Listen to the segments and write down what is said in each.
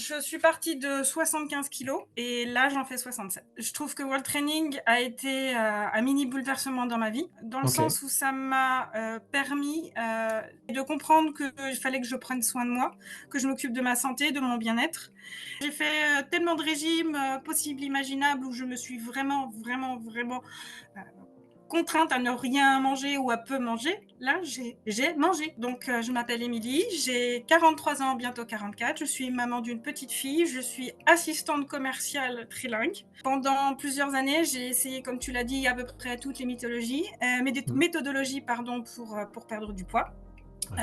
je suis partie de 75 kilos et là, j'en fais 67. Je trouve que World Training a été, un mini bouleversement dans ma vie, dans le OK. sens où ça m'a, permis, de comprendre qu'il fallait que je prenne soin de moi, que je m'occupe de ma santé, de mon bien-être. J'ai fait, tellement de régimes, possibles, imaginables, où je me suis vraiment, vraiment, vraiment, heu, contrainte à ne rien manger ou à peu manger. Là, j'ai mangé. Donc, je m'appelle Émilie, j'ai 43 ans, bientôt 44. Je suis maman d'une petite fille. Je suis assistante commerciale trilingue. Pendant plusieurs années, j'ai essayé, comme tu l'as dit, à peu près toutes les mythologies, Mmh. méthodologies, pardon, pour perdre du poids. Ouais.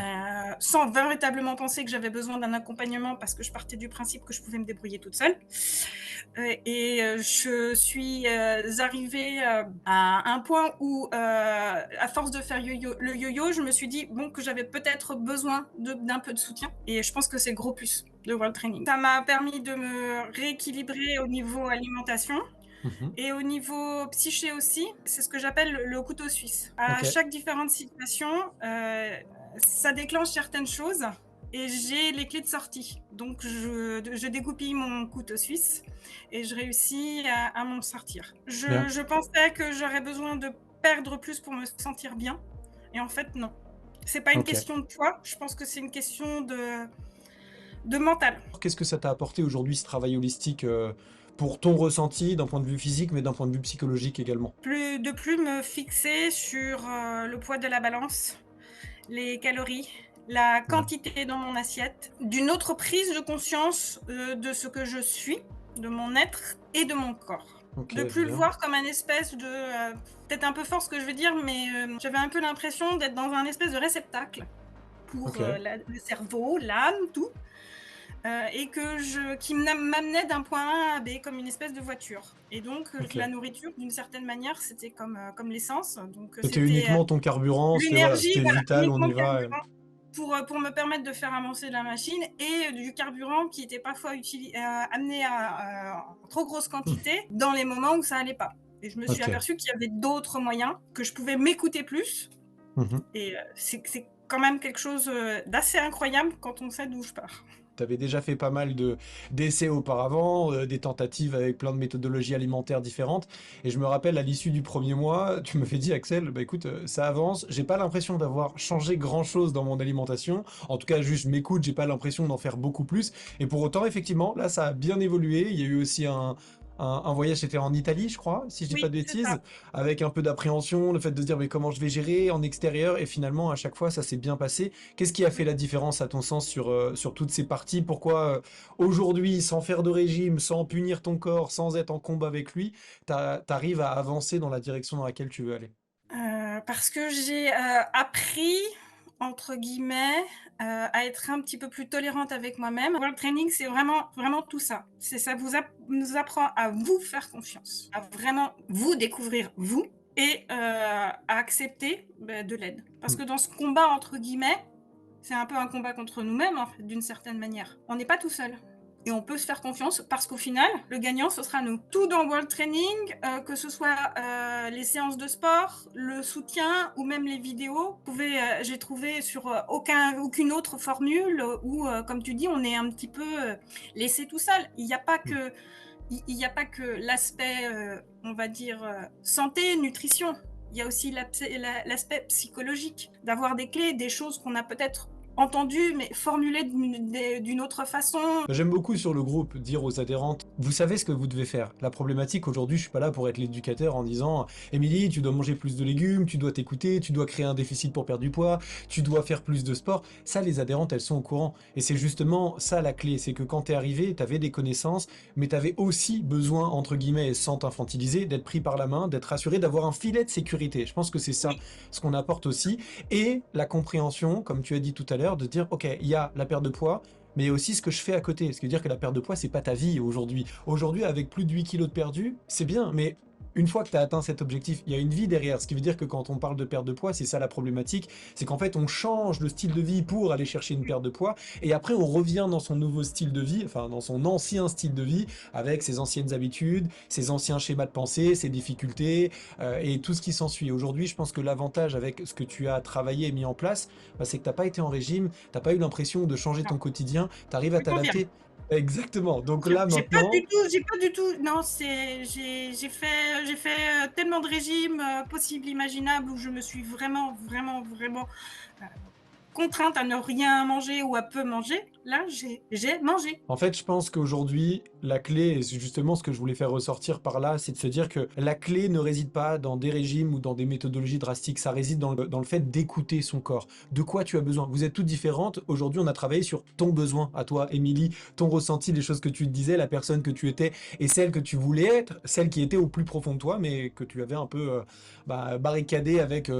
Sans véritablement penser que j'avais besoin d'un accompagnement parce que je partais du principe que je pouvais me débrouiller toute seule. Je suis arrivée à un point où, à force de faire le yo-yo, je me suis dit bon, que j'avais peut-être besoin d'un peu de soutien. Et je pense que c'est le gros plus de World Training. Ça m'a permis de me rééquilibrer au niveau alimentation. Mmh. Et au niveau psyché aussi, c'est ce que j'appelle le couteau suisse. À OK. chaque différente situation, ça déclenche certaines choses et j'ai les clés de sortie. Donc je dégoupille mon couteau suisse et je réussis à m'en sortir. Bien. Je pensais que j'aurais besoin de perdre plus pour me sentir bien et en fait non. C'est pas une OK. question de poids, je pense que c'est une question de mental. Qu'est-ce que ça t'a apporté aujourd'hui, ce travail holistique, pour ton ressenti d'un point de vue physique, mais d'un point de vue psychologique également? Plus me fixer sur, le poids de la balance, les calories, la Ouais. quantité dans mon assiette, d'une autre prise de conscience, de ce que je suis, de mon être et de mon corps. OK, De plus le bien. voir comme un espèce de, peut-être un peu fort ce que je veux dire, mais, j'avais un peu l'impression d'être dans un espèce de réceptacle pour, OK. la le cerveau, l'âme, tout. Et qui m'amenait d'un point A à B comme une espèce de voiture. Et donc, la OK. nourriture, d'une certaine manière, c'était comme l'essence. Donc, C'était c'était, uniquement ton carburant, c'était voilà, l'énergie, c'était voilà, vital, on uniquement y le va, carburant pour me permettre de faire avancer la machine et du carburant qui était parfois amené en trop grosse mmh. quantité dans les moments où ça allait pas. Et je me suis OK. aperçue qu'il y avait d'autres moyens, que je pouvais m'écouter plus. Mmh. Et c'est quand même quelque chose, d'assez incroyable quand on sait d'où je pars. Tu avais déjà fait pas mal de d'essais auparavant, des tentatives avec plein de méthodologies alimentaires différentes et je me rappelle à l'issue du premier mois, tu m'avais dit: «Axel, bah, écoute, ça avance, j'ai pas l'impression d'avoir changé grand chose dans mon alimentation. En tout cas, juste je m'écoute, j'ai pas l'impression d'en faire beaucoup plus» et pour autant, effectivement, là, ça a bien évolué. Il y a eu aussi un voyage, c'était en Italie, je crois, si je dis pas Oui, de c'est ça. bêtises, avec un peu d'appréhension, le fait de se dire: «Mais comment je vais gérer en extérieur?» et finalement, à chaque fois, ça s'est bien passé. Qu'est-ce qui a fait la différence à ton sens sur toutes ces parties? Pourquoi, aujourd'hui, sans faire de régime, sans punir ton corps, sans être en combat avec lui, t'arrives à avancer dans la direction dans laquelle tu veux aller? Parce que j'ai, appris, entre guillemets, à être un petit peu plus tolérante avec moi-même. World Training, c'est vraiment vraiment tout ça. C'est ça nous apprend à vous faire confiance, à vraiment vous découvrir vous et à accepter, de l'aide. Parce Mmh. que dans ce «combat» entre guillemets, c'est un peu un combat contre nous-mêmes, en fait, d'une certaine manière. On n'est pas tout seul et on peut se faire confiance parce qu'au final, le gagnant, ce sera nous. Tout dans World Training, que ce soit, les séances de sport, le soutien ou même les vidéos, j'ai trouvé sur, aucune autre formule, où, comme tu dis, on est un petit peu, laissé tout seul. Mmh. Il y a pas que l'aspect, on va dire, santé, nutrition. Il y a aussi l'aspect psychologique, d'avoir des clés, des choses qu'on a peut-être entendues, mais formulées d'une autre façon. J'aime beaucoup sur le groupe dire aux adhérentes: «Vous savez ce que vous devez faire». La problématique aujourd'hui, je suis pas là pour être l'éducateur en disant: «Émilie, tu dois manger plus de légumes, tu dois t'écouter, tu dois créer un déficit pour perdre du poids, tu dois faire plus de sport». Ça, les adhérentes, elles sont au courant et c'est justement ça la clé, c'est que quand tu es arrivée, tu avais des connaissances, mais tu avais aussi besoin, entre guillemets, et sans t'infantiliser, d'être pris par la main, d'être rassuré, d'avoir un filet de sécurité. Je pense que c'est ça, Oui, ce qu'on apporte aussi et la compréhension, comme tu as dit tout à l'heure, de dire: «OK, il y a la perte de poids, mais il y a aussi ce que je fais à côté. Ce qui veut dire que la perte de poids, c'est pas ta vie aujourd'hui. Aujourd'hui, avec plus de 8 kilos de perdu, c'est bien, mais une fois que tu as atteint cet objectif, il y a une vie derrière. Ce qui veut dire que quand on parle de perte de poids, c'est ça la problématique, c'est qu'en fait, on change le style de vie pour aller chercher une oui, perte de poids, et après, on revient dans son nouveau style de vie, enfin, dans son ancien style de vie, avec ses anciennes habitudes, ses anciens schémas de pensée, ses difficultés, et tout ce qui s'ensuit. Aujourd'hui, je pense que l'avantage avec ce que tu as travaillé et mis en place, bah, c'est que tu n'as pas été en régime, tu n'as pas eu l'impression de changer non, ton quotidien, tu arrives à je confirme. t'adapter. Exactement. Donc J'ai là j'ai pas du maintenant, tout j'ai pas du tout non, j'ai fait, tellement de régimes, possibles, imaginables, où je me suis vraiment, vraiment, vraiment, heu, contrainte à ne rien manger ou à peu manger. Là, j'ai mangé. en fait, je pense qu'aujourd'hui, la clé, et c'est justement ce que je voulais faire ressortir par là, c'est de se dire que la clé ne réside pas dans des régimes ou dans des méthodologies drastiques, ça réside dans le fait d'écouter son corps. De quoi tu as besoin? Vous êtes toutes différentes. Aujourd'hui, on a travaillé sur ton besoin à toi, Émilie, ton ressenti, les choses que tu te disais, la personne que tu étais et celle que tu voulais être, celle qui était au plus profond de toi, mais que tu avais un peu barricadée avec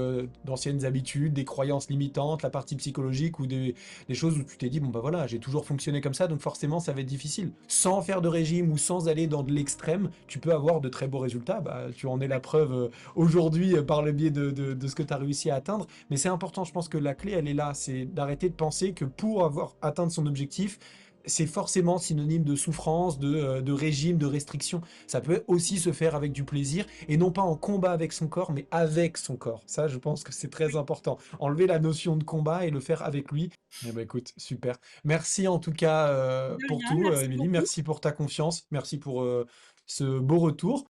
d'anciennes habitudes, des croyances limitantes, la partie psychologique ou des choses où tu t'es dit, bon bah voilà, j'ai toujours fonctionné comme ça, donc forcément ça va être difficile. Sans faire de régime ou sans aller dans de l'extrême, tu peux avoir de très beaux résultats. Bah, tu en es la preuve aujourd'hui par le biais de ce que tu as réussi à atteindre. Mais c'est important, je pense que la clé, elle est là, c'est d'arrêter de penser que pour avoir atteint son objectif, c'est forcément synonyme de souffrance, de régime, de restriction. Ça peut aussi se faire avec du plaisir et non pas en combat avec son corps, mais avec son corps. Ça, je pense que c'est très Oui, important. Enlever la notion de combat et le faire avec lui. Eh ben, écoute, super. Merci en tout cas de pour rien, tout, merci Émilie. beaucoup. Merci pour ta confiance. Merci pour ce beau retour.